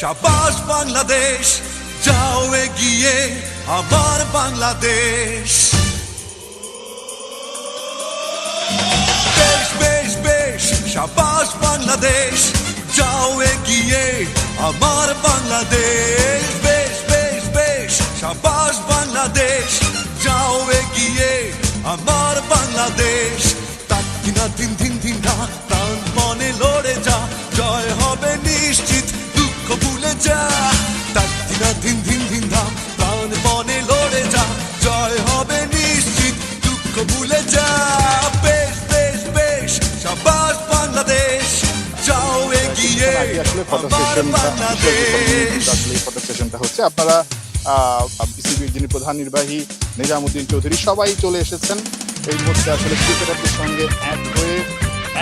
শাবাশ বাংলাদেশ, যাও এগিয়ে আমার বাংলাদেশ। বেশ বেশ বেশ শাবাশ বাংলাদেশ, যাও এগিয়ে আমার বাংলাদেশ। বেশ বেশ বেশ শাবাশ বাংলাদেশ, যাও এগিয়ে আমার বাংলাদেশ। তাক দিনা দিন দিন দিন না, প্রাণ মনে লড়ে যা, জয় হবে নিশ্চিত, দুঃখ ভুলে যা। তাক দিনা দিন দিন দিন ধাম, প্রাণ মনে লড়ে যা, জয় হবে নিশ্চিত, দুঃখ ভুলে যা। বেশ বেশ বেশ শাবাশ বাংলাদেশ, যাও এগিয়ে আমার বাংলাদেশ। ফটো সেশনটা হচ্ছে আপনারা বিসিবির যিনি প্রধান নির্বাহী নিজামুদ্দিন চৌধুরী সবাই চলে এসেছেন এই মুহূর্তে। আসলে ক্রিকেটারদের সঙ্গে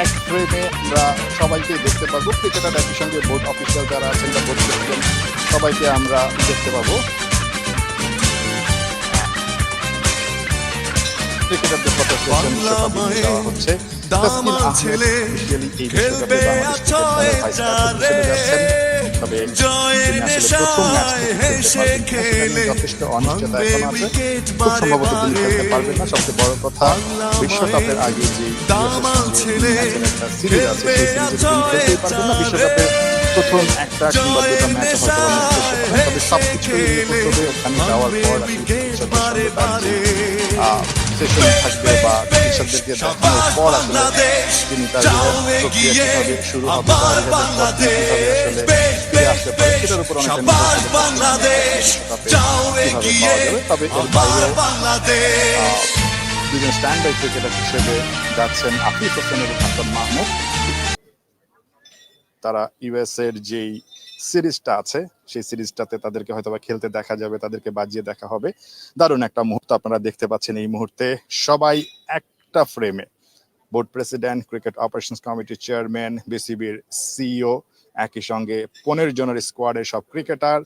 এক ফ্রেমে আমরা সবাইকে দেখতে পাবো। ক্রিকেটার একই সঙ্গে বোর্ড অফিসিয়াল যারা আছেন বা বোর্ড প্রেসিডেন্ট সবাইকে আমরা দেখতে পাবো। ক্রিকেটারদের ফটো সেশন দেওয়া হচ্ছে। তাসকিন আহমেদ অফিশিয়ালি এই বিশ্বকাপে বাংলাদেশ ক্রিকেট দলের ভাইস ক্যাপ্টেন হিসেবে যাচ্ছেন। তবে তিনি আসলে প্রথম ম্যাচ খেলতে যথেষ্ট অনিশ্চয়তা এখন আছে, খুব সম্ভবত তিনি খেলতে পারবেন না। সবচেয়ে বড় কথা, বিশ্বকাপের আগে যে একটা সিরিজ আছে সেই সিরিজে তিনি খেলতেই পারবেন না। বিশ্বকাপের প্রথম একটা কিংবা দুটো ম্যাচ হয়তো তবে সবকিছু করতে ওখানে যাওয়ার পর সেশন থাকবে বা চিকিৎসকদেরকে দেখানোর পর আসলে তিনি তার প্রক্রিয়া কিভাবে শুরু হবে আসলে ফিরে আসতে পারে সেটার উপর অনেকটা তবে এর বাইরে দুজন স্ট্যান্ড বাই ক্রিকেটার হিসেবে যাচ্ছেন আফিফ হোসেন এবং হাসান মাহমুদ। তারা ইউএস এর যেই সিরিজটা আছে সেই সিরিজটাতে তাদেরকে হয়তো বা খেলতে দেখা যাবে, তাদেরকে বাজিয়ে দেখা হবে। দারুণ একটা মুহূর্ত আপনারা দেখতে পাচ্ছেন এই মুহূর্তে। সবাই একটা ফ্রেমে, বোর্ড প্রেসিডেন্ট, ক্রিকেট অপারেশনস কমিটির চেয়ারম্যান, বিসিবির সিইও, একই সঙ্গে 15 জনের স্কোয়াডের সব ক্রিকেটার,